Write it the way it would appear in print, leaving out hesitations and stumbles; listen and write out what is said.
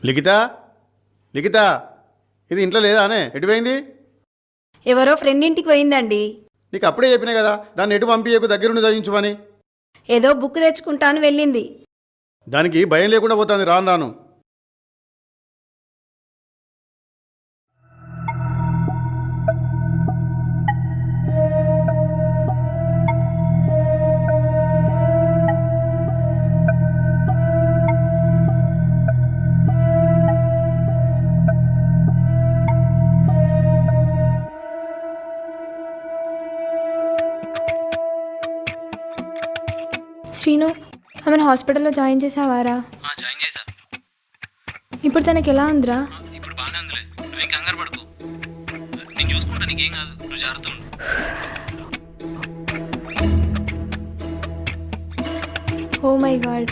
లిఖిత లిఖిత ఇది ఇంట్లో లేదా అనే ఎటు పోయింది? ఎవరో ఫ్రెండ్ ఇంటికి పోయిందండి. నీకు అప్పుడే చెప్పినా కదా దాన్ని ఎటు పంపించకు, దగ్గరుండి చదివించుమని. ఏదో బుక్ తెచ్చుకుంటాను వెళ్ళింది. దానికి భయం లేకుండా పోతుంది రాను రాను. శ్రీను, ఆమెను హాస్పిటల్లో జాయిన్ చేసావారా? జాయిన్ చేసా. ఇప్పుడు తనకి ఎలా ఉందిరా? ఇప్పుడు బాగానే ఉందిలే, నువ్వేం కంగారు పడుకో, నేను చూసుకుంటా, నీకేం కాదు, నువ్వు జాగ్రత్త ఉండు. Oh my God.